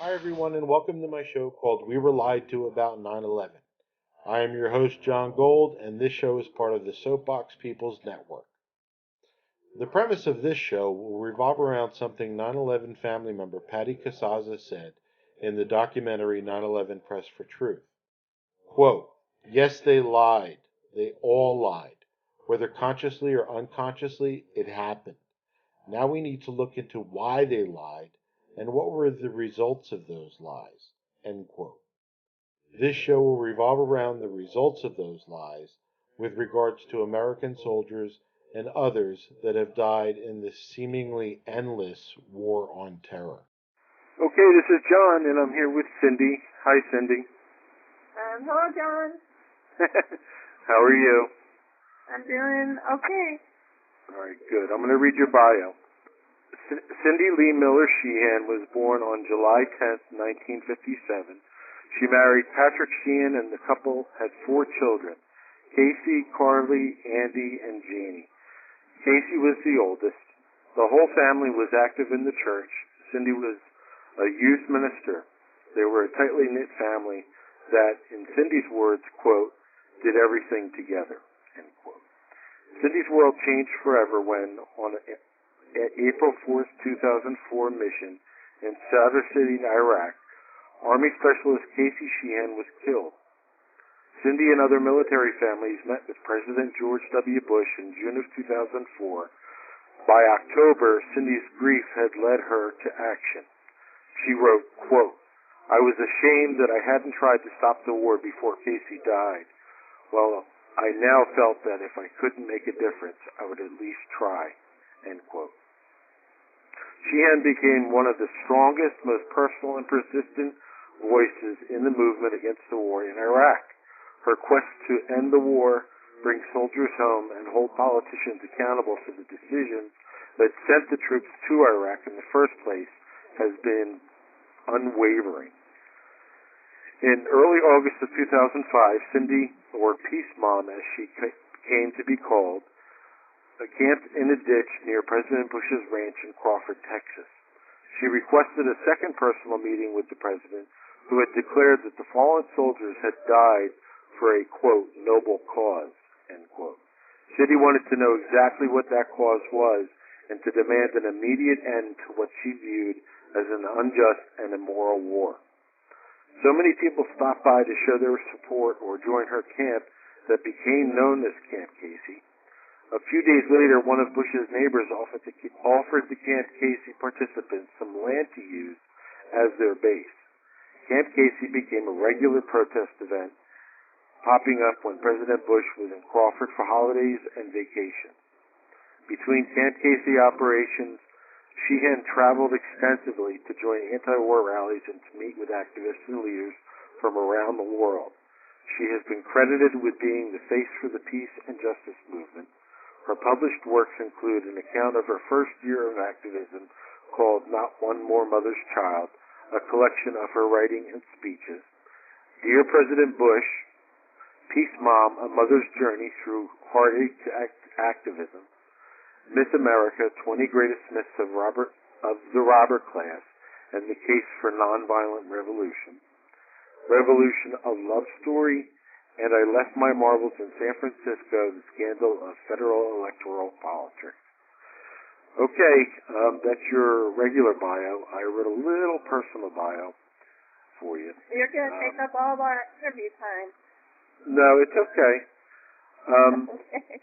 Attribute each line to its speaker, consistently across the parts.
Speaker 1: Hi, everyone, and welcome to my show called We Were Lied to About 9/11. I am your host, John Gold, and this show is part of the Soapbox People's Network. The premise of this show will revolve around something 9/11 family member Patty Casaza said in the documentary 9/11 Press for Truth. Quote, yes, they lied. They all lied. Whether consciously or unconsciously, it happened. Now we need to look into why they lied and what were the results of those lies. End quote. This show will revolve around the results of those lies with regards to American soldiers and others that have died in this seemingly endless war on terror.
Speaker 2: Okay, this is John, and I'm here with Cindy. Hi, Cindy.
Speaker 3: Hello, John.
Speaker 2: How are you?
Speaker 3: I'm doing okay.
Speaker 2: All right, good. I'm going to read your bio. Cindy Lee Miller Sheehan was born on July 10th, 1957. She married Patrick Sheehan, and the couple had 4 children, Casey, Carly, Andy, and Janey. Casey was the oldest. The whole family was active in the church. Cindy was a youth minister. They were a tightly knit family that, in Cindy's words, quote, did everything together, end quote. Cindy's world changed forever when, on April 4th, 2004 mission in Sadr City, Iraq, Army Specialist Casey Sheehan was killed. Cindy and other military families met with President George W. Bush in June of 2004. By October, Cindy's grief had led her to action. She wrote, quote, I was ashamed that I hadn't tried to stop the war before Casey died. Well, I now felt that if I couldn't make a difference, I would at least try, end quote. Sheehan became one of the strongest, most personal and persistent voices in the movement against the war in Iraq. Her quest to end the war, bring soldiers home, and hold politicians accountable for the decisions that sent the troops to Iraq in the first place has been unwavering. In early August of 2005, Cindy, or Peace Mom as she came to be called, camped in a ditch near President Bush's ranch in Crawford, Texas. She requested a second personal meeting with the president, who had declared that the fallen soldiers had died for a, quote, noble cause, end quote. Cindy wanted to know exactly what that cause was and to demand an immediate end to what she viewed as an unjust and immoral war. So many people stopped by to show their support or join her camp that became known as Camp Casey. A few days later, one of Bush's neighbors offered the Camp Casey participants some land to use as their base. Camp Casey became a regular protest event, popping up when President Bush was in Crawford for holidays and vacations. Between Camp Casey operations, Sheehan traveled extensively to join anti-war rallies and to meet with activists and leaders from around the world. She has been credited with being the face for the peace and justice movement. Her published works include an account of her first year of activism called Not One More Mother's Child, a collection of her writing and speeches, Dear President Bush, Peace Mom, A Mother's Journey Through Heartache to Activism, Myth America, 20 Greatest Myths of the Robber Class, and the Case for Nonviolent Revolution, Revolution, A Love Story, and I Left My Marbles in San Francisco, The Scandal of Federal Electoral Politics. Okay, that's your regular bio. I wrote a little personal bio for you.
Speaker 3: You're going to take up all our interview time.
Speaker 2: No, it's okay.
Speaker 3: Okay.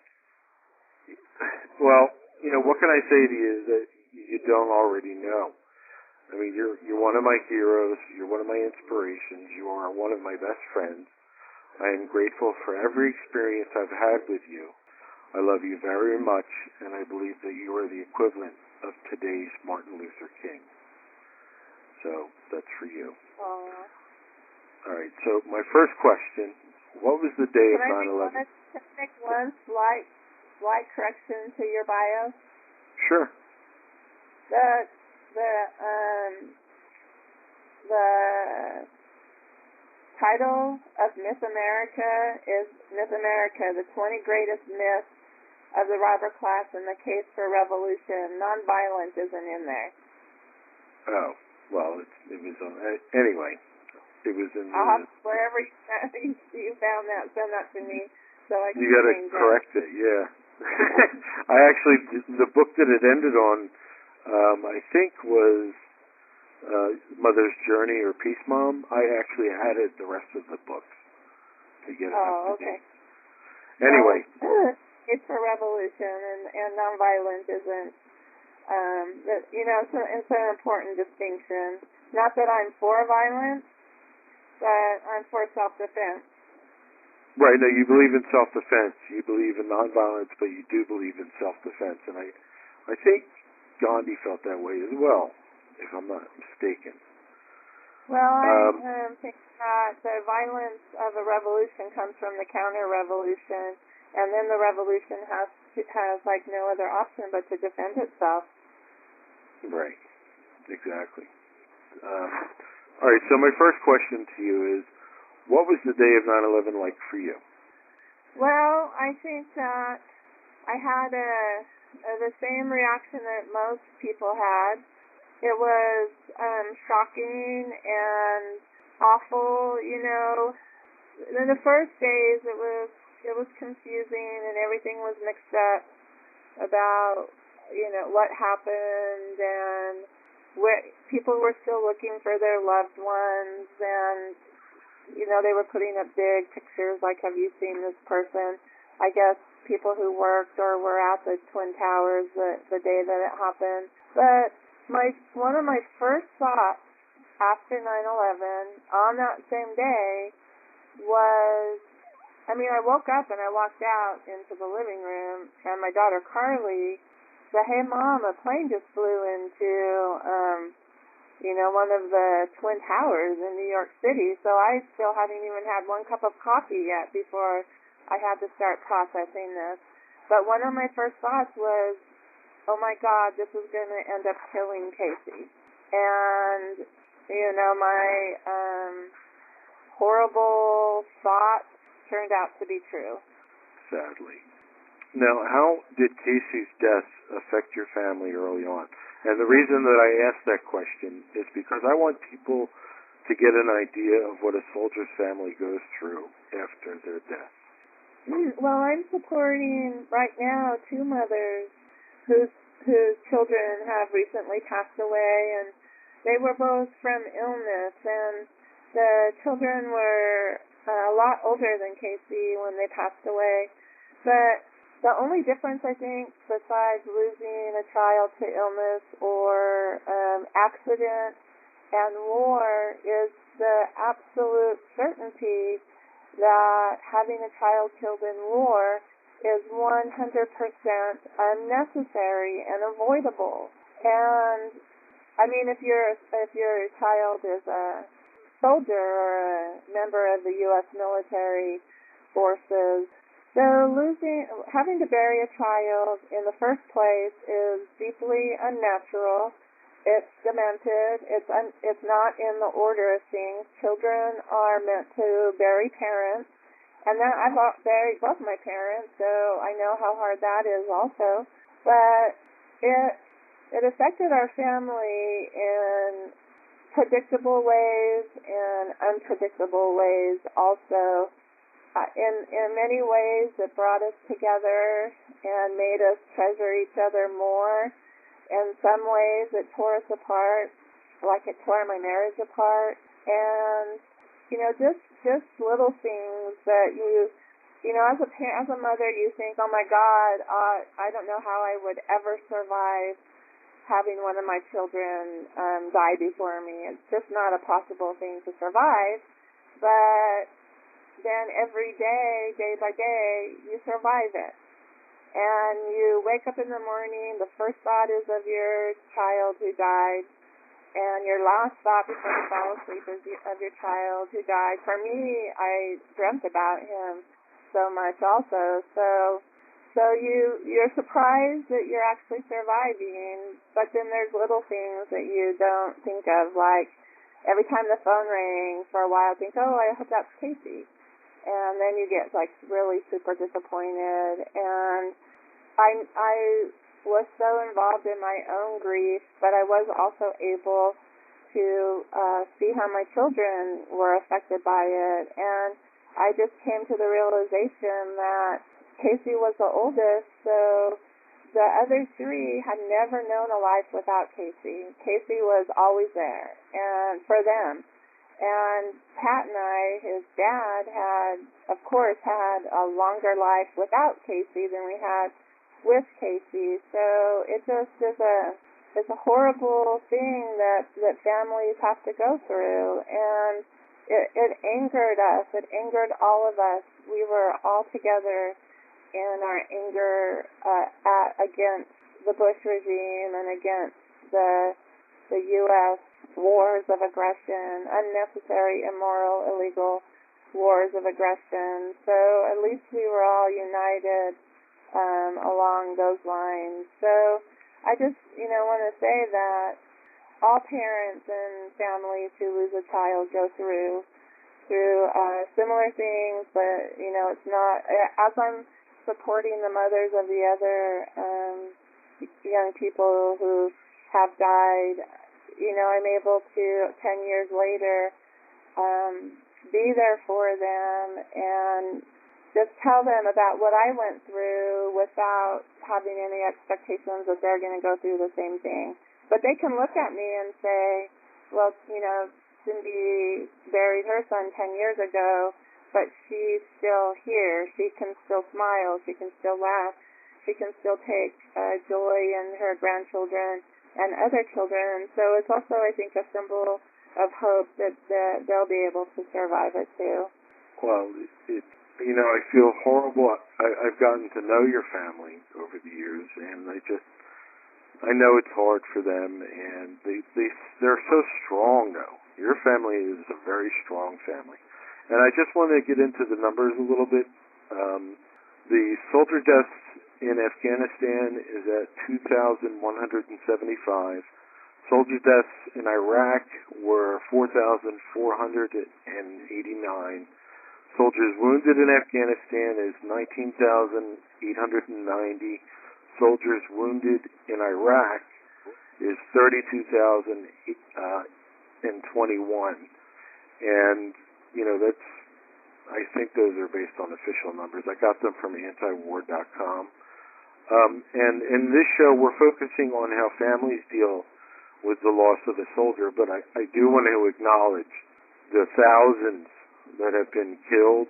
Speaker 2: Well, what can I say to you that you don't already know? I mean, you're one of my heroes. You're one of my inspirations. You are one of my best friends. I am grateful for every experience I've had with you. I love you very much, and I believe that you are the equivalent of today's Martin Luther King. So that's for you.
Speaker 3: Aww.
Speaker 2: All right, so my first question, what was the day of 9/11?
Speaker 3: Can I make one slight correction to your bio?
Speaker 2: Sure.
Speaker 3: The title of Myth America is Myth America, the 20 Greatest Myths of the Robber Class and the Case for Revolution. Nonviolent isn't in there.
Speaker 2: Oh, well, it was on, anyway, it was in
Speaker 3: wherever you found that, send that to me so I can
Speaker 2: You got to
Speaker 3: change
Speaker 2: correct it, yeah. I actually, the book that it ended on, I think was Mother's Journey or Peace Mom. I actually added the rest of the books to get it up to
Speaker 3: okay.
Speaker 2: date. Anyway.
Speaker 3: Well, it's for revolution, and nonviolent isn't, it's an important distinction. Not that I'm for violence, but I'm for self-defense.
Speaker 2: Right, no, you believe in self-defense. You believe in nonviolence, but you do believe in self-defense. And I think Gandhi felt that way as well, if I'm not mistaken.
Speaker 3: Well, I think that the violence of a revolution comes from the counter-revolution, and then the revolution has like no other option but to defend itself.
Speaker 2: Right, exactly. All right, so my first question to you is, what was the day of 9/11 like for you?
Speaker 3: Well, I think that I had the same reaction that most people had. It was shocking and awful, In the first days, it was confusing and everything was mixed up about, what happened, and where people were still looking for their loved ones, and they were putting up big pictures like, have you seen this person? I guess people who worked or were at the Twin Towers the day that it happened. But one of my first thoughts after 9/11 on that same day was, I woke up and I walked out into the living room, and my daughter Carly said, "Hey, Mom, a plane just flew into, one of the Twin Towers in New York City." So I still hadn't even had one cup of coffee yet before I had to start processing this. But one of my first thoughts was, oh my God, this is going to end up killing Casey. And, my horrible thoughts turned out to be true.
Speaker 2: Sadly. Now, how did Casey's death affect your family early on? And the reason that I asked that question is because I want people to get an idea of what a soldier's family goes through after their death.
Speaker 3: Well, I'm supporting right now two mothers whose children have recently passed away, and they were both from illness, and the children were a lot older than Casey when they passed away. But the only difference, I think, besides losing a child to illness or accident and war, is the absolute certainty that having a child killed in war is 100% unnecessary and avoidable. And if your child is a soldier or a member of the U.S. military forces, so having to bury a child in the first place is deeply unnatural. It's demented. It's not in the order of things. Children are meant to bury parents, and that I've buried both my parents, so I know how hard that is also. But it affected our family in predictable ways and unpredictable ways also. In many ways, it brought us together and made us treasure each other more. In some ways, it tore us apart, like it tore my marriage apart. And, just little things that as a mother, you think, oh my God, I don't know how I would ever survive having one of my children die before me. It's just not a possible thing to survive. But then every day, day by day, you survive it. And you wake up in the morning, the first thought is of your child who died, and your last thought before you fall asleep is of your child who died. For me, I dreamt about him so much also. So you're surprised that you're actually surviving, but then there's little things that you don't think of, like every time the phone rang for a while, think, oh, I hope that's Casey. And then you get really super disappointed. And I was so involved in my own grief, but I was also able to see how my children were affected by it. And I just came to the realization that Casey was the oldest, so the other three had never known a life without Casey. Casey was always there, and for them. And Pat and I, his dad, had, of course, had a longer life without Casey than we had with Casey. So it just is a horrible thing that families have to go through. And it angered us. It angered all of us. We were all together in our anger against the Bush regime and against the U.S. wars of aggression, unnecessary, immoral, illegal wars of aggression. So at least we were all united along those lines. So I just, want to say that all parents and families who lose a child go through similar things, but, it's not, as I'm supporting the mothers of the other young people who have died, I'm able to, 10 years later, be there for them and just tell them about what I went through without having any expectations that they're going to go through the same thing. But they can look at me and say, well, Cindy buried her son 10 years ago, but she's still here. She can still smile. She can still laugh. She can still take joy in her grandchildren and other children. So it's also, I think, a symbol of hope that they'll be able to survive it too.
Speaker 2: Well, I feel horrible. I've gotten to know your family over the years, and I know it's hard for them, and they're so strong, though. Your family is a very strong family. And I just want to get into the numbers a little bit. The soldier deaths in Afghanistan is at 2,175. Soldier deaths in Iraq were 4,489. Soldiers wounded in Afghanistan is 19,890. Soldiers wounded in Iraq is 32,021. And, I think those are based on official numbers. I got them from antiwar.com. And in this show, we're focusing on how families deal with the loss of a soldier, but I do want to acknowledge the thousands that have been killed,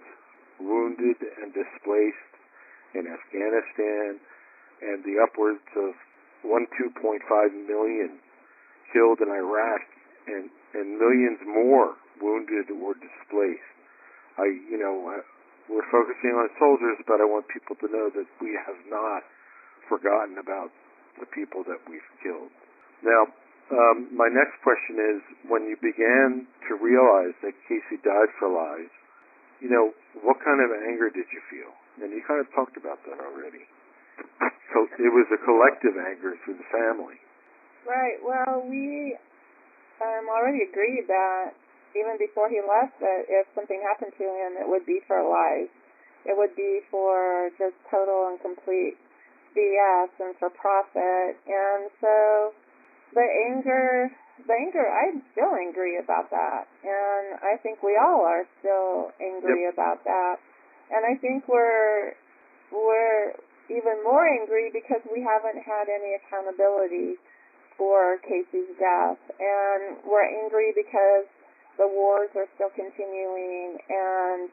Speaker 2: wounded, and displaced in Afghanistan, and the upwards of 2.5 million killed in Iraq, and millions more wounded or displaced. We're focusing on soldiers, but I want people to know that we have not forgotten about the people that we've killed. Now, my next question is, when you began to realize that Casey died for lies, what kind of anger did you feel? And you kind of talked about that already. So it was a collective anger through the family.
Speaker 3: Right. Well, we already agreed that even before he left, that if something happened to him, it would be for lies. It would be for just total and complete BS and for profit. And so the anger, I'm still angry about that. And I think we all are still angry about that. And I think we're even more angry because we haven't had any accountability for Casey's death. And we're angry because the wars are still continuing, and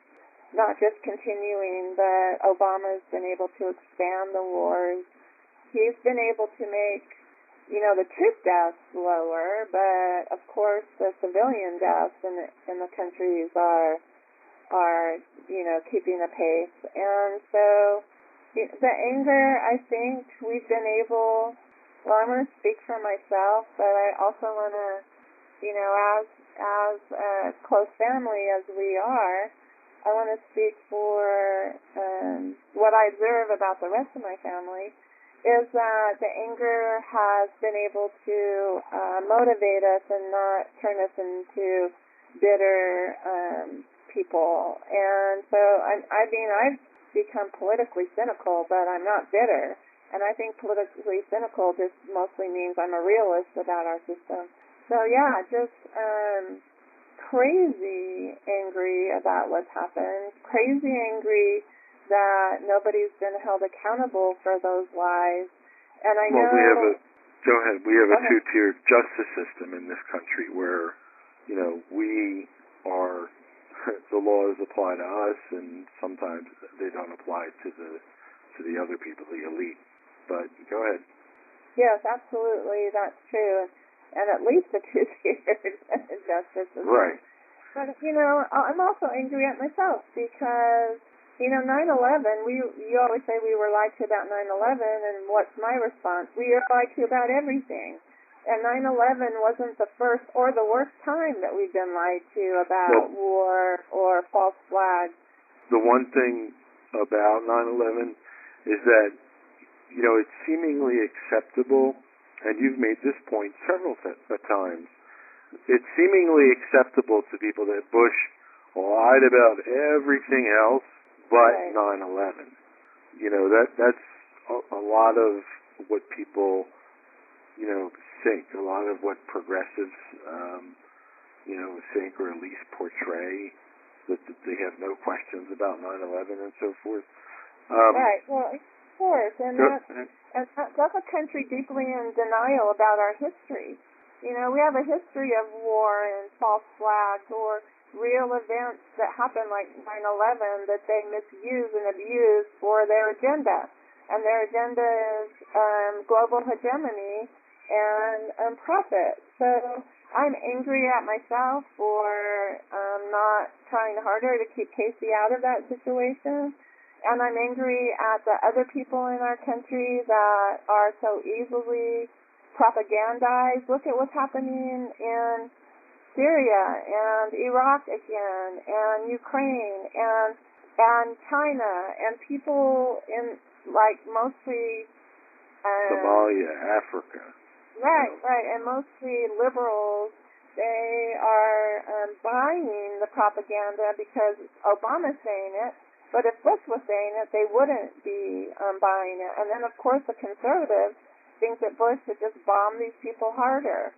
Speaker 3: not just continuing, but Obama's been able to expand the wars. He's been able to make, the troop deaths lower, but of course the civilian deaths in the countries are keeping a pace. And so the anger, I think we've been able, I'm going to speak for myself, but I also want to, as a close family as we are, I want to speak for what I observe about the rest of my family, is that the anger has been able to motivate us and not turn us into bitter people. And so, I've become politically cynical, but I'm not bitter. And I think politically cynical just mostly means I'm a realist about our system. So yeah, just crazy angry about what's happened, crazy angry that nobody's been held accountable for those lies. And I know...
Speaker 2: Go ahead. We have a two-tiered justice system in this country where, we are, the laws apply to us, and sometimes they don't apply to the other people, the elite. But go ahead.
Speaker 3: Yes, absolutely, that's true. And at least a two-tiered justice system.
Speaker 2: Right.
Speaker 3: But, I'm also angry at myself because, 9/11, you always say we were lied to about 9/11, and what's my response? We are lied to about everything. And 9/11 wasn't the first or the worst time that we've been lied to about war or false flags.
Speaker 2: The one thing about 9/11 is that, it's seemingly acceptable, and you've made this point several times. It's seemingly acceptable to people that Bush lied about everything else but 9/11. That's a lot of what people, think, a lot of what progressives, think or at least portray, that they have no questions about 9/11 and so forth.
Speaker 3: Right. Well, of course, and that's a country deeply in denial about our history. We have a history of war and false flags or real events that happen like 9/11 that they misuse and abuse for their agenda. And their agenda is global hegemony and profit. So I'm angry at myself for not trying harder to keep Casey out of that situation. And I'm angry at the other people in our country that are so easily propagandized. Look at what's happening in Syria and Iraq again and Ukraine and China and people in mostly
Speaker 2: Somalia, Africa.
Speaker 3: Right, and mostly liberals. They are buying the propaganda because Obama's saying it. But if Bush was saying it, they wouldn't be buying it. And then, of course, the conservatives think that Bush should just bomb these people harder.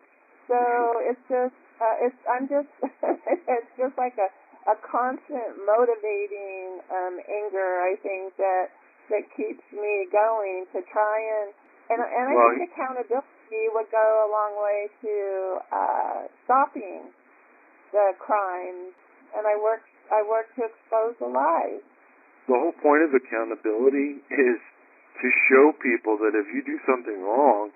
Speaker 3: So it's just, it's just like a constant motivating anger, I think, that keeps me going to try and I think accountability would go a long way to stopping the crimes. And I work to expose the lies.
Speaker 2: The whole point of accountability is to show people that if you do something wrong,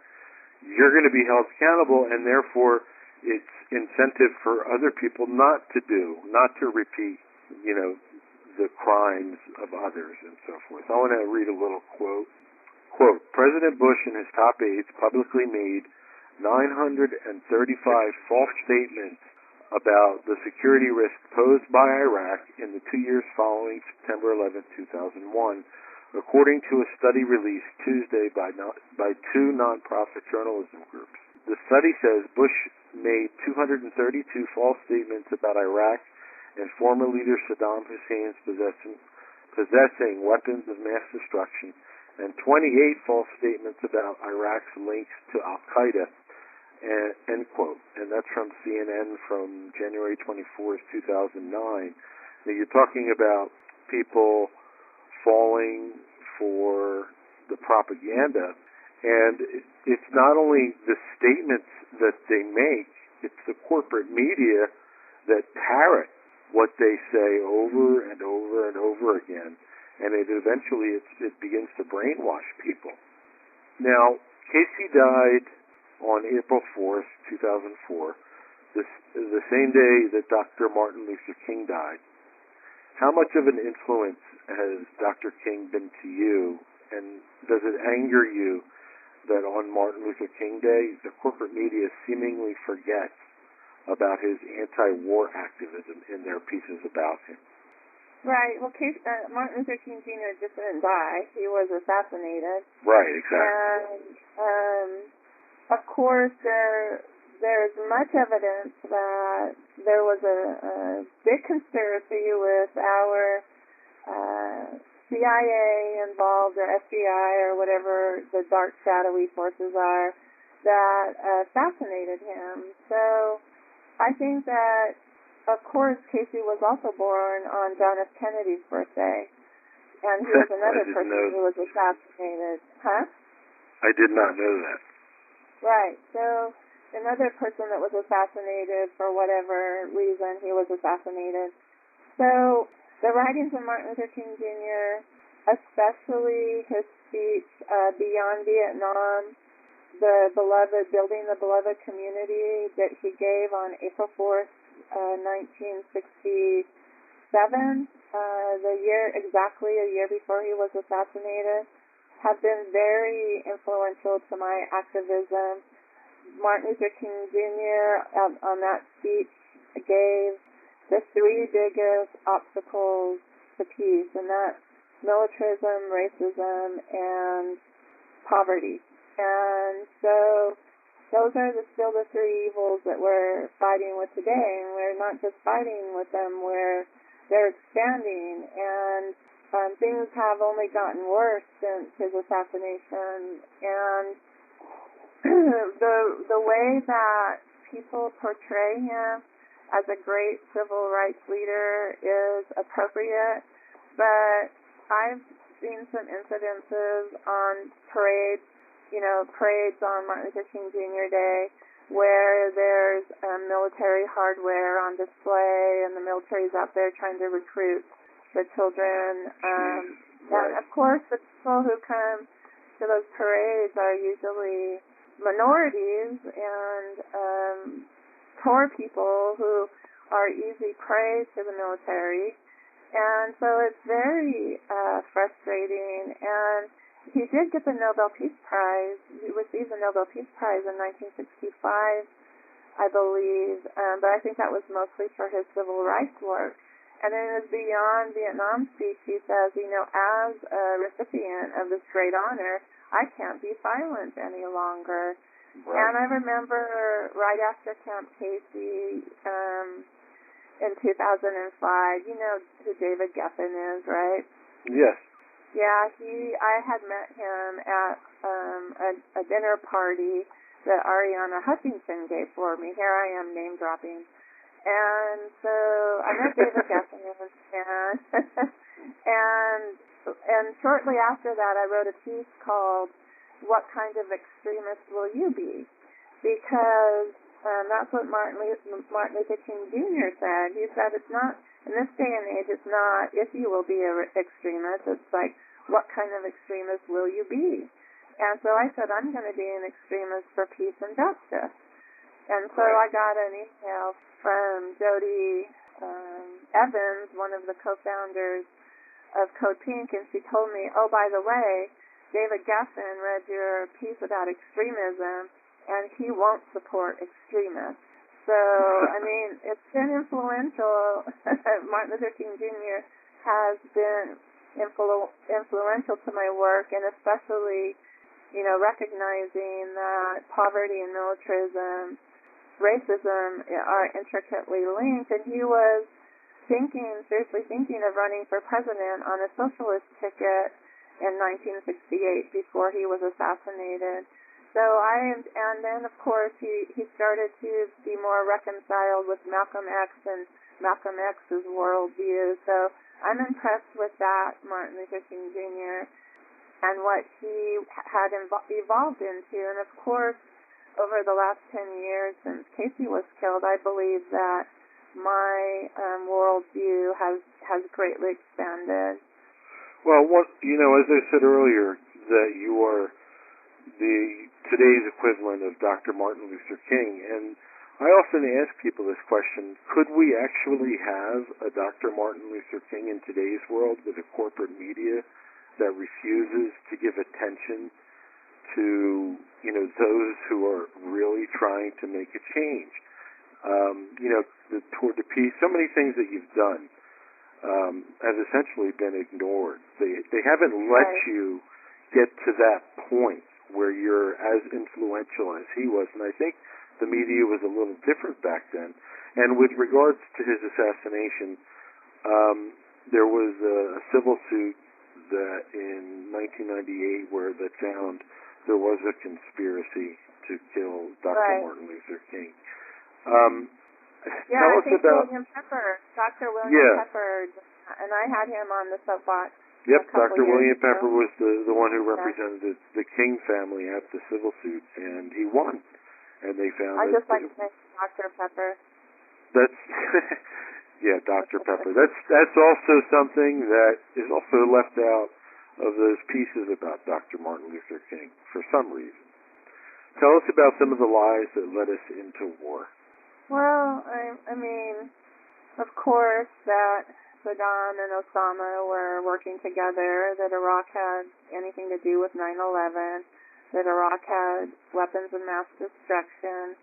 Speaker 2: you're going to be held accountable, and therefore it's incentive for other people not to repeat, the crimes of others and so forth. I want to read a little quote. Quote, President Bush and his top aides publicly made 935 false statements about the security risk posed by Iraq in the 2 years following September 11, 2001, according to a study released Tuesday by two nonprofit journalism groups. The study says Bush made 232 false statements about Iraq and former leader Saddam Hussein's possessing weapons of mass destruction, and 28 false statements about Iraq's links to Al-Qaeda, end quote. And that's from CNN from January 24th, 2009. Now, you're talking about people falling for the propaganda, and it's not only the statements that they make, it's the corporate media that parrot what they say over and over and over again, and eventually it begins to brainwash people. Now, Casey died on April 4th, 2004, the same day that Dr. Martin Luther King died. How much of an influence has Dr. King been to you, and does it anger you that on Martin Luther King Day, the corporate media seemingly forgets about his anti-war activism in their pieces about him?
Speaker 3: Right. Well, Martin Luther King Jr. just didn't die. He was assassinated.
Speaker 2: Right, exactly.
Speaker 3: And, of course, there's much evidence that there was a big conspiracy with our CIA involved, or FBI, or whatever the dark shadowy forces are, that assassinated him. So I think that, of course, Casey was also born on John F. Kennedy's birthday, and he was another person who was assassinated. Huh?
Speaker 2: I did not know that.
Speaker 3: Right. So another person that was assassinated for whatever reason he was assassinated. So the writings of Martin Luther King Jr., especially his speech Beyond Vietnam, the beloved, building the beloved community that he gave on April 4th, 1967, exactly a year before he was assassinated, have been very influential to my activism. Martin Luther King Jr. On that speech gave the three biggest obstacles to peace, and that's militarism, racism, and poverty. And so those are still the three evils that we're fighting with today, and we're not just fighting with them, they're expanding, and things have only gotten worse since his assassination. And the way that people portray him as a great civil rights leader is appropriate, but I've seen some incidences on parades on Martin Luther King Jr. Day where there's military hardware on display, and the military's out there trying to recruit the children. And of course, the people who come to those parades are usually minorities and poor people who are easy prey to the military. And so it's very frustrating. And he did get the Nobel Peace Prize. He received the Nobel Peace Prize in 1965, I believe, but I think that was mostly for his civil rights work. And in his Beyond Vietnam speech, he says, as a recipient of this great honor, I can't be silent any longer. Right. And I remember right after Camp Casey in 2005, you know who David Geffen is, right?
Speaker 2: Yes.
Speaker 3: Yeah, I had met him at a dinner party that Ariana Hutchinson gave for me. Here I am name dropping. And so I met David Geffen, and shortly after that I wrote a piece called "What Kind of Extremist Will You Be?" Because that's what Martin Luther King Jr. said. He said it's not, in this day and age, it's not if you will be an extremist, it's like, what kind of extremist will you be? And so I said, I'm going to be an extremist for peace and justice. And so I got an email from Jody Evans, one of the co-founders of Code Pink, and she told me, oh, by the way, David Geffen read your piece about extremism, and he won't support extremists. So, I mean, it's been influential. Martin Luther King Jr. has been influential to my work, and especially, recognizing that poverty and militarism, racism are intricately linked. And he was seriously thinking of running for president on a socialist ticket in 1968 before he was assassinated. So and then of course he started to be more reconciled with Malcolm X and Malcolm X's worldview. So I'm impressed with that, Martin Luther King Jr., and what he had evolved into. And of course, over the last 10 years since Casey was killed, I believe that my worldview has greatly expanded.
Speaker 2: Well, as I said earlier, that you are today's equivalent of Dr. Martin Luther King, and I often ask people this question: could we actually have a Dr. Martin Luther King in today's world with a corporate media that refuses to give attention to those who are really trying to make a change? Toward the peace, so many things that you've done have essentially been ignored. They haven't let you get to that point where you're as influential as he was. And I think the media was a little different back then. And with regards to his assassination, there was a civil suit that in 1998 where that found there was a conspiracy to kill Dr.
Speaker 3: Right.
Speaker 2: Martin Luther King.
Speaker 3: Yeah,
Speaker 2: Tell
Speaker 3: I
Speaker 2: us
Speaker 3: think
Speaker 2: about...
Speaker 3: William Pepper, Dr. William Pepper, and I had him on the soapbox.
Speaker 2: Yep,
Speaker 3: a couple
Speaker 2: Dr.
Speaker 3: years
Speaker 2: William
Speaker 3: ago.
Speaker 2: Pepper was the one who represented the King family at the civil suit, and he won. And they found
Speaker 3: I
Speaker 2: that...
Speaker 3: just like to say Dr. Pepper.
Speaker 2: That's... yeah, Dr. Pepper. That's also something that is also left out of those pieces about Dr. Martin Luther King, for some reason. Tell us about some of the lies that led us into war.
Speaker 3: Well, I mean, of course, that Saddam and Osama were working together, that Iraq had anything to do with 9/11, that Iraq had weapons of mass destruction.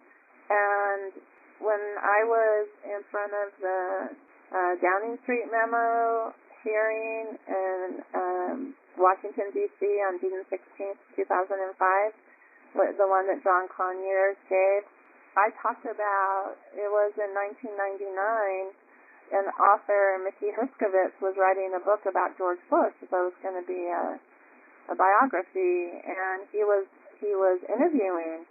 Speaker 3: And when I was in front of the Downing Street memo hearing in Washington, D.C. on June 16th, 2005, the one that John Conyers gave, I talked about, it was in 1999, an author, Mickey Herskovitz, was writing a book about George Bush. So it was going to be a biography, and he was interviewing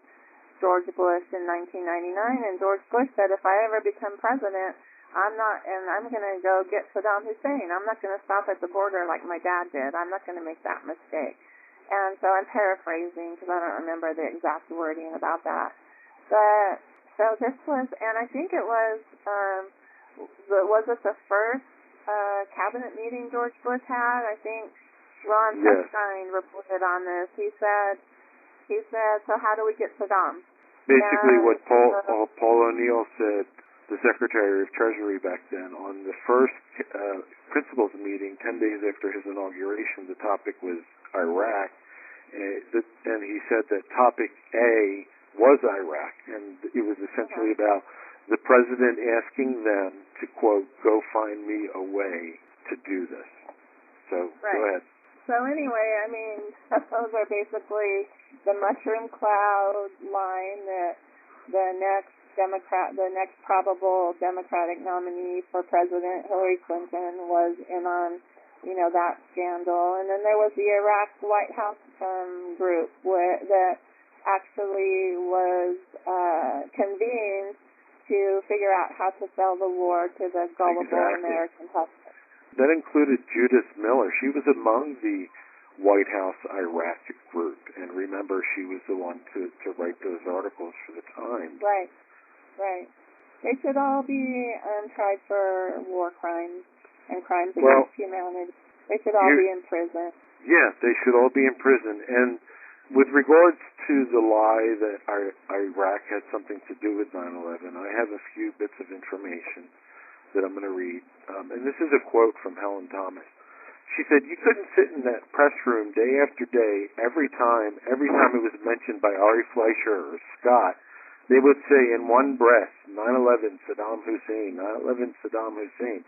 Speaker 3: George Bush in 1999, and George Bush said, if I ever become president, I'm going to go get Saddam Hussein. I'm not going to stop at the border like my dad did. I'm not going to make that mistake. And so I'm paraphrasing because I don't remember the exact wording about that. But so this was, and I think it was it the first cabinet meeting George Bush had? I think Ron Feinstein reported on this. He said, so how do we get Saddam?
Speaker 2: Basically, what Paul O'Neill said, the Secretary of Treasury back then, on the first principals meeting 10 days after his inauguration, the topic was Iraq, and he said that topic A was Iraq, and it was essentially about the president asking them to, quote, go find me a way to do this. So, go ahead.
Speaker 3: So anyway, I mean, those are basically the mushroom cloud line that the next probable Democratic nominee for president, Hillary Clinton, was in on, that scandal. And then there was the Iraq White House group that actually was convened to figure out how to sell the war to the gullible American public.
Speaker 2: That included Judith Miller. She was among the White House Iraq group, and remember, she was the one to write those articles for the Times.
Speaker 3: Right. They should all be tried for war crimes and crimes against humanity. They should all be in prison.
Speaker 2: Yeah, they should all be in prison. And with regards to the lie that Iraq had something to do with 9/11, I have a few bits of information that I'm going to read. And this is a quote from Helen Thomas. She said, you couldn't sit in that press room day after day, every time it was mentioned by Ari Fleischer or Scott, they would say in one breath, 9/11, Saddam Hussein, 9/11, Saddam Hussein.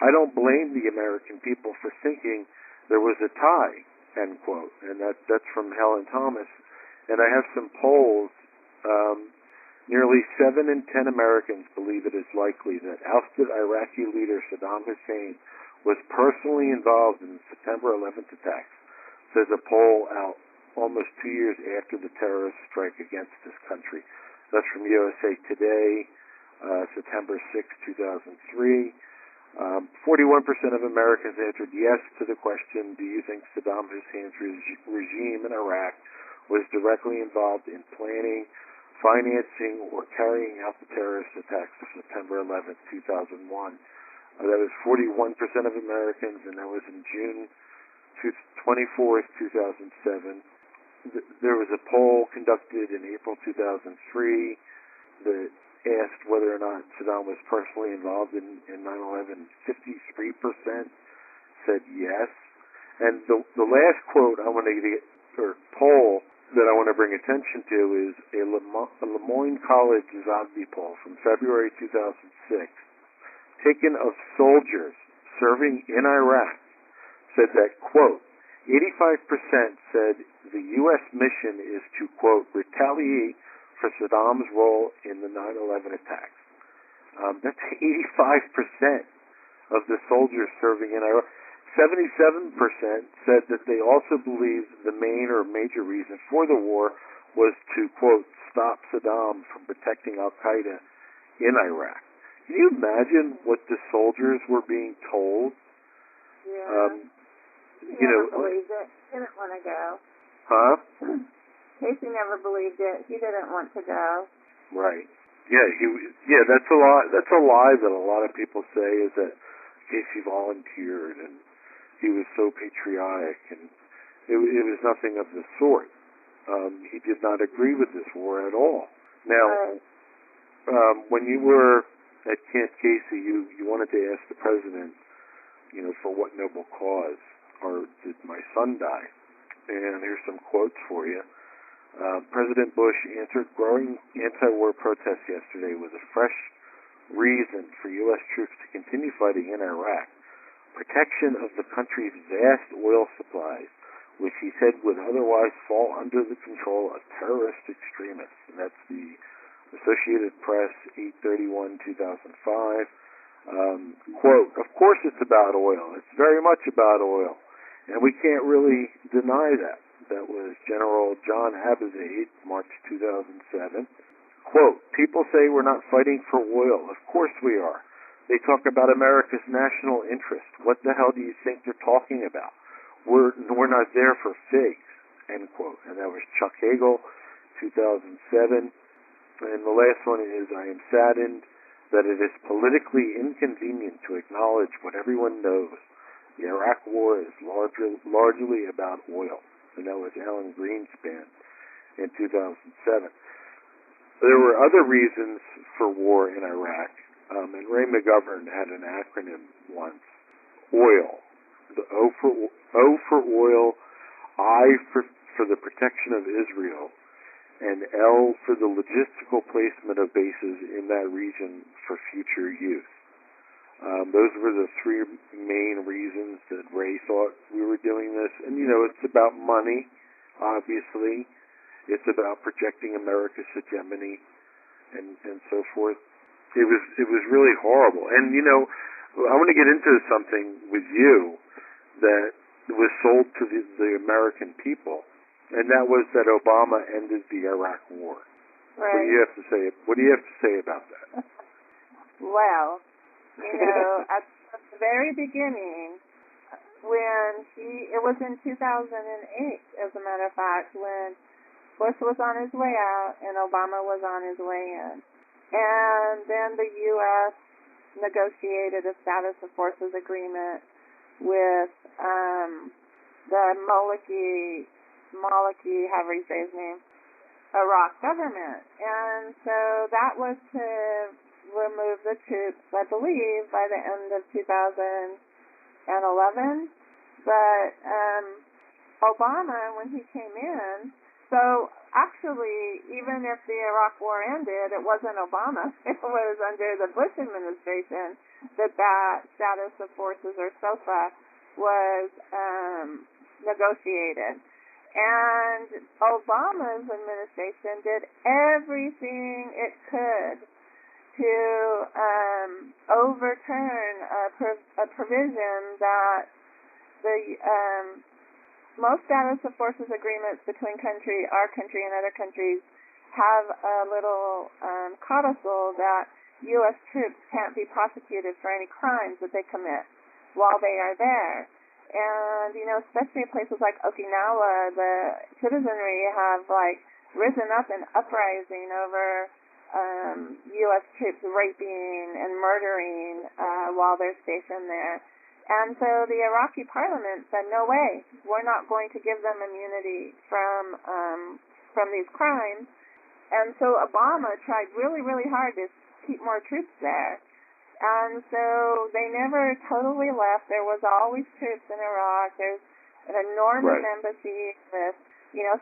Speaker 2: I don't blame the American people for thinking there was a tie, end quote. And that's from Helen Thomas. And I have some polls. Nearly 7 in 10 Americans believe it is likely that ousted Iraqi leader Saddam Hussein was personally involved in the September 11th attacks, says a poll out almost 2 years after the terrorist strike against this country. That's from USA Today, September 6, 2003. 41% of Americans answered yes to the question, do you think Saddam Hussein's regime in Iraq was directly involved in planning, financing, or carrying out the terrorist attacks of September 11th, 2001. That was 41% of Americans, and that was in June 24th, 2007. There was a poll conducted in April 2003 that asked whether or not Saddam was personally involved in 9/11. 53% said yes. And the last quote I want to get, or poll that I want to bring attention to, is a Lemoyne College Zogby poll from February 2006, taken of soldiers serving in Iraq, said that, quote, 85% said the U.S. mission is to, quote, retaliate for Saddam's role in the 9/11 attacks. That's 85% of the soldiers serving in Iraq. 77% said that they also believed the main or major reason for the war was to, quote, stop Saddam from protecting Al-Qaeda in Iraq. Can you imagine what the soldiers were being told?
Speaker 3: Yeah. He never believed it. He didn't want to go.
Speaker 2: Huh?
Speaker 3: Casey never believed it. He didn't want to go.
Speaker 2: Right. Yeah, that's a lie. That's a lie that a lot of people say, is that Casey volunteered and he was so patriotic, and it was nothing of the sort. He did not agree with this war at all. Now, when you were at Camp Casey, you wanted to ask the president, for what noble cause, or did my son die? And here's some quotes for you. President Bush answered growing anti-war protests yesterday with a fresh reason for U.S. troops to continue fighting in Iraq. Protection of the country's vast oil supplies, which he said would otherwise fall under the control of terrorist extremists. And that's the Associated Press, 8/31/2005. Quote, of course it's about oil. It's very much about oil. And we can't really deny that. That was General John Abizaid, March 2007. Quote, people say we're not fighting for oil. Of course we are. They talk about America's national interest. What the hell do you think they're talking about? We're not there for figs, end quote. And that was Chuck Hagel, 2007. And the last one is, I am saddened that it is politically inconvenient to acknowledge what everyone knows. The Iraq War is largely about oil. And that was Alan Greenspan in 2007. There were other reasons for war in Iraq, and Ray McGovern had an acronym once. Oil. The O for oil, I for the protection of Israel, and L for the logistical placement of bases in that region for future use. Those were the three main reasons that Ray thought we were doing this. And, it's about money, obviously. It's about projecting America's hegemony and so forth. It was really horrible. And, I want to get into something with you that was sold to the American people, and that was that Obama ended the Iraq War.
Speaker 3: Right.
Speaker 2: What do you have to say about that?
Speaker 3: Well, at the very beginning, it was in 2008, as a matter of fact, when Bush was on his way out and Obama was on his way in. And then the U.S. negotiated a status of forces agreement with the Maliki, however you say his name, Iraq government. And so that was to remove the troops, I believe, by the end of 2011. But Obama, when he came in, so actually, even if the Iraq War ended, it wasn't Obama. It was under the Bush administration that status of forces, or SOFA, was negotiated. And Obama's administration did everything it could to overturn a provision that the most status of forces agreements between our country and other countries have a little codicil that U.S. troops can't be prosecuted for any crimes that they commit while they are there. And, especially in places like Okinawa, the citizenry have, risen up in uprising over U.S. troops raping and murdering while they're stationed there. And so the Iraqi parliament said, no way, we're not going to give them immunity from these crimes. And so Obama tried really, really hard to keep more troops there. And so they never totally left. There was always troops in Iraq. There's an enormous embassy with,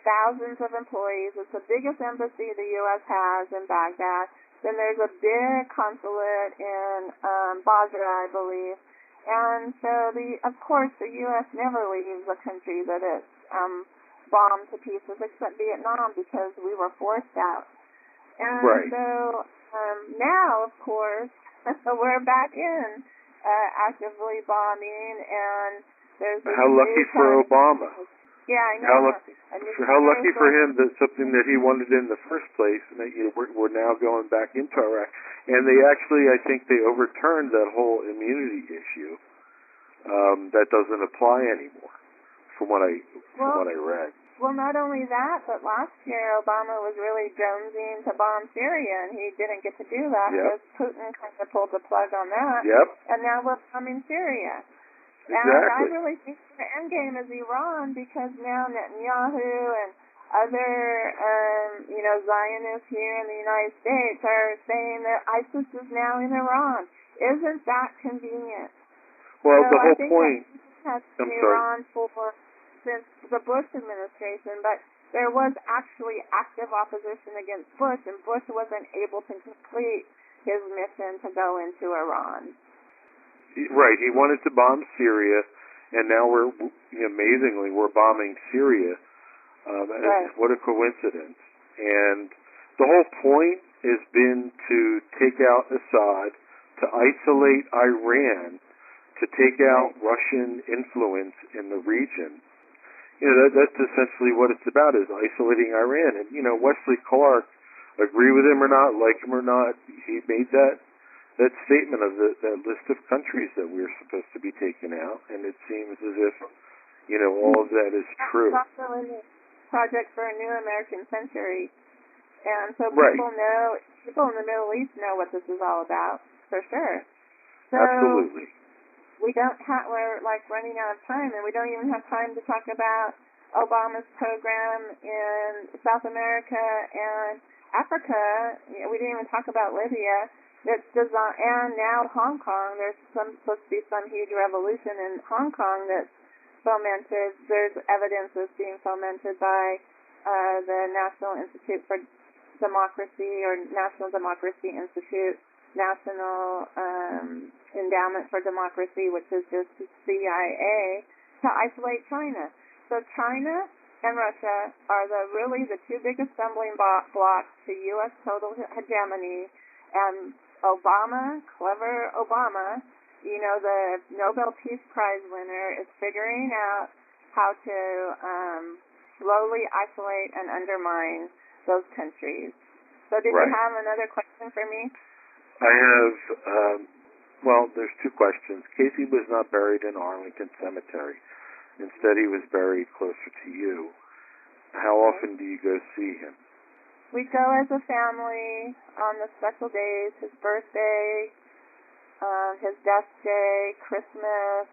Speaker 3: thousands of employees. It's the biggest embassy the U.S. has in Baghdad. Then there's a big consulate in Basra, I believe. And so, of course, the U.S. never leaves a country that it's bombed to pieces, except Vietnam, because we were forced out. And so now, of course, we're back in actively bombing, and there's
Speaker 2: how lucky for Obama.
Speaker 3: Yeah, I know.
Speaker 2: How lucky for him that something that he wanted in the first place, and that we're now going back into Iraq. And they actually, I think, they overturned that whole immunity issue. That doesn't apply anymore, from what I read.
Speaker 3: Well, not only that, but last year Obama was really jonesing to bomb Syria, and he didn't get to do that because Putin kind of pulled the plug on that.
Speaker 2: Yep.
Speaker 3: And now we're bombing Syria.
Speaker 2: Exactly.
Speaker 3: And I really think the end game is Iran, because now Netanyahu and other, Zionists here in the United States are saying that ISIS is now in Iran. Isn't that convenient?
Speaker 2: Well,
Speaker 3: so
Speaker 2: the whole
Speaker 3: I think
Speaker 2: point.
Speaker 3: That has been Iran since the Bush administration, but there was actually active opposition against Bush, and Bush wasn't able to complete his mission to go into Iran.
Speaker 2: Right, he wanted to bomb Syria, and now amazingly, we're bombing Syria.
Speaker 3: Right.
Speaker 2: What a coincidence. And the whole point has been to take out Assad, to isolate Iran, to take out Russian influence in the region. That's essentially what it's about, is isolating Iran. And, Wesley Clark, agree with him or not, like him or not, he made that statement of that list of countries that we're supposed to be taking out, and it seems as if, all of that is true.
Speaker 3: That's also in the Project for a New American Century, and so
Speaker 2: Right.
Speaker 3: people in the Middle East know what this is all about, for sure. So
Speaker 2: Absolutely.
Speaker 3: we're running out of time, and we don't even have time to talk about Obama's program in South America and Africa. We didn't even talk about Libya. And now Hong Kong. There's supposed to be some huge revolution in Hong Kong that's fomented. There's evidence that's being fomented by the National Institute for Democracy, or National Democracy Institute, National Endowment for Democracy, which is just the CIA, to isolate China. So China and Russia are really the two biggest stumbling blocks to U.S. total hegemony, and clever Obama, the Nobel Peace Prize winner, is figuring out how to slowly isolate and undermine those countries. So did you have another question for me?
Speaker 2: I have, there's two questions. Casey was not buried in Arlington Cemetery. Instead, he was buried closer to you. How often do you go see him?
Speaker 3: We go as a family on the special days: his birthday, his death day, Christmas.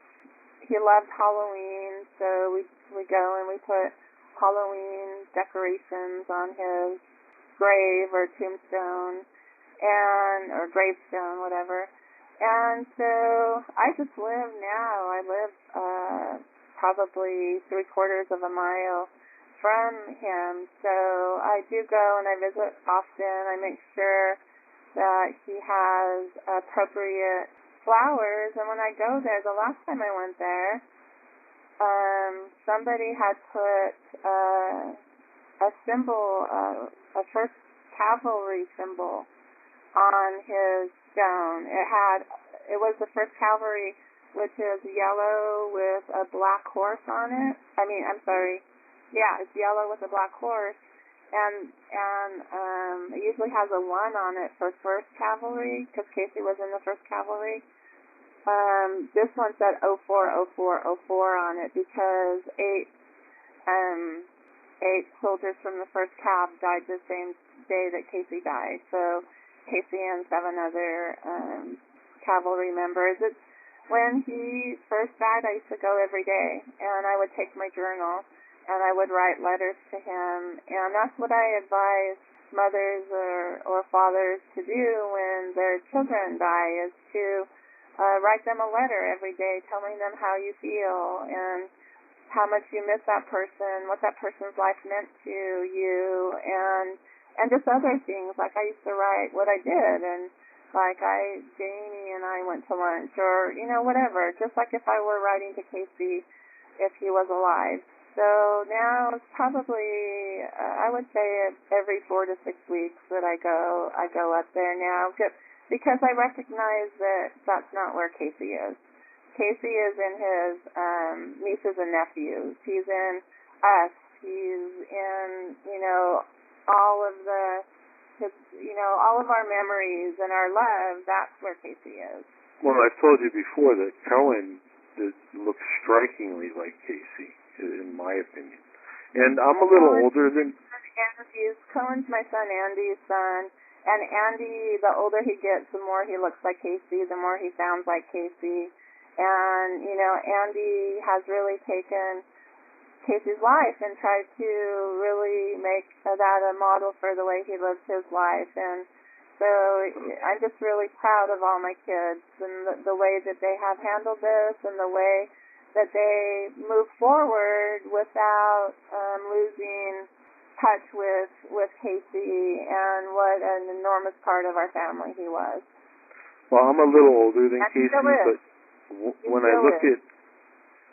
Speaker 3: He loved Halloween, so we go and we put Halloween decorations on his grave or tombstone, or gravestone, whatever. And so I just live now. I live probably 3/4 of a mile from him, so I do go and I visit often. I make sure that he has appropriate flowers, and when I go there, the last time I went there, somebody had put a symbol, a First Cavalry symbol, on his stone. It was the First Cavalry, which is yellow with a black horse on it. Yeah, it's yellow with a black horse, and it usually has a 1 on it for First Cavalry, because Casey was in the First Cavalry. This one said 040404 on it, because 8 soldiers from the First Cav died the same day that Casey died. So Casey and 7 other cavalry members. When he first died, I used to go every day, and I would take my journal, and I would write letters to him, and that's what I advise mothers or fathers to do when their children die, is to write them a letter every day telling them how you feel and how much you miss that person, what that person's life meant to you, and just other things. Like I used to write what I did, and Janey and I went to lunch, or, whatever, just like if I were writing to Casey if he was alive. So now it's probably, I would say every 4 to 6 weeks that I go up there now, because I recognize that that's not where Casey is. Casey is in his nieces and nephews. He's in us. He's in, all of all of our memories and our love. That's where Casey is.
Speaker 2: Well, I've told you before that Cohen looks strikingly like Casey, in my opinion. And I'm a little older than...
Speaker 3: Cohen's my son Andy's son. And Andy, the older he gets, the more he looks like Casey, the more he sounds like Casey. And, Andy has really taken Casey's life and tried to really make that a model for the way he lives his life. And so I'm just really proud of all my kids and the way that they have handled this and the way that they move forward without losing touch with Casey and what an enormous part of our family he was.
Speaker 2: Well, I'm a little older than
Speaker 3: and
Speaker 2: Casey, but when I look at...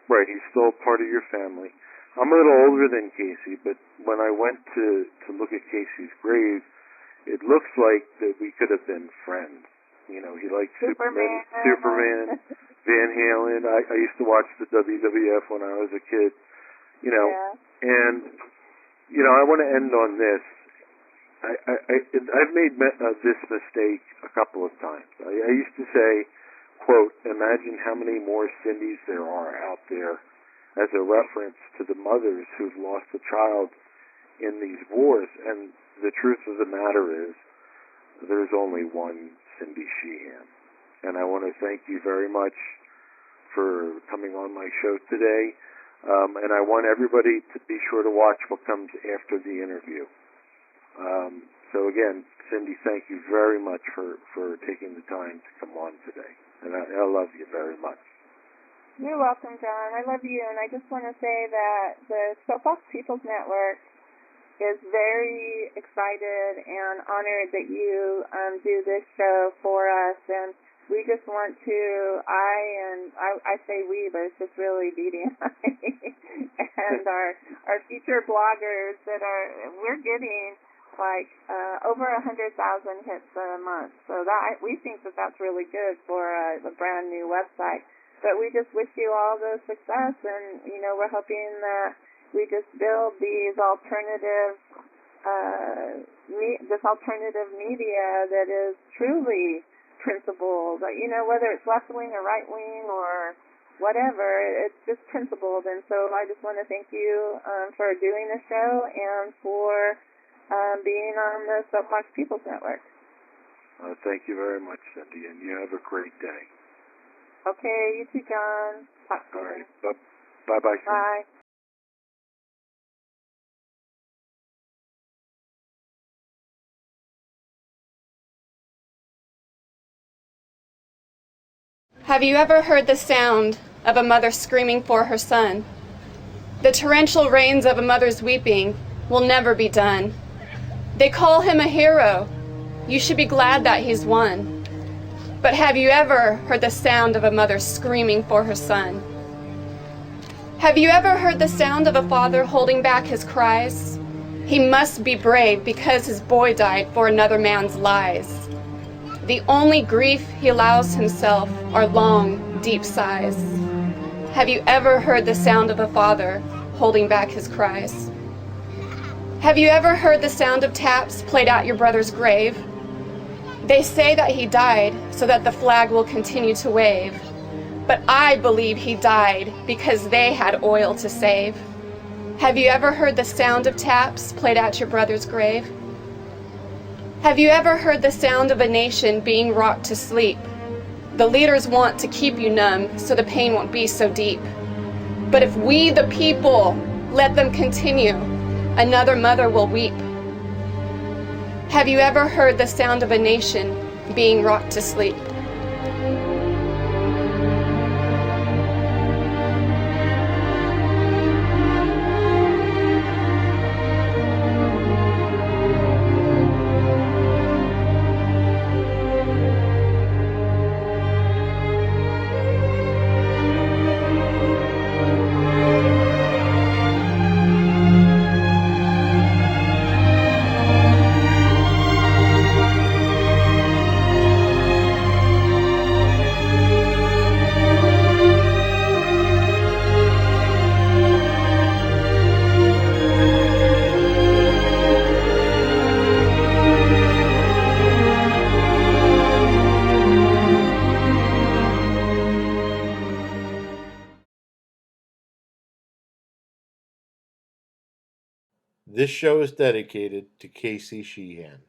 Speaker 2: Right, he's still part of your family. I'm a little older than Casey, but when I went to look at Casey's grave, it looks like that we could have been friends. He liked Superman, Van Halen. I used to watch the WWF when I was a kid, and, I want to end on this. I've made this mistake a couple of times. I used to say, quote, imagine how many more Cindys there are out there, as a reference to the mothers who've lost a child in these wars. And the truth of the matter is, there's only one Cindy Sheehan. And I want to thank you very much for coming on my show today. And I want everybody to be sure to watch what comes after the interview. So again, Cindy, thank you very much for taking the time to come on today. And I love you very much.
Speaker 3: You're welcome, John. I love you, and I just want to say that the Soapbox People's Network is very excited and honored that you do this show for us, and we just want to, I say we, but it's just really Dee and I, and our future bloggers we're getting like over 100,000 hits a month, so that we think that that's really good for a brand new website. But we just wish you all the success, and, we're hoping that we just build these alternative, this alternative media that is truly principled, whether it's left-wing or right-wing or whatever, it's just principled. And so I just want to thank you for doing the show and for being on the Soapbox People's Network.
Speaker 2: Thank you very much, Cindy, and you have a great day.
Speaker 3: Okay, you too, John. Talk to you.
Speaker 2: All right. Bye-bye.
Speaker 3: Bye.
Speaker 4: Have you ever heard the sound of a mother screaming for her son? The torrential rains of a mother's weeping will never be done. They call him a hero. You should be glad that he's won. But have you ever heard the sound of a mother screaming for her son? Have you ever heard the sound of a father holding back his cries? He must be brave because his boy died for another man's lies. The only grief he allows himself are long, deep sighs. Have you ever heard the sound of a father holding back his cries? Have you ever heard the sound of taps played at your brother's grave? They say that he died so that the flag will continue to wave. But I believe he died because they had oil to save. Have you ever heard the sound of taps played at your brother's grave? Have you ever heard the sound of a nation being rocked to sleep? The leaders want to keep you numb so the pain won't be so deep. But if we, the people, let them continue, another mother will weep. Have you ever heard the sound of a nation being rocked to sleep?
Speaker 1: This show is dedicated to Casey Sheehan.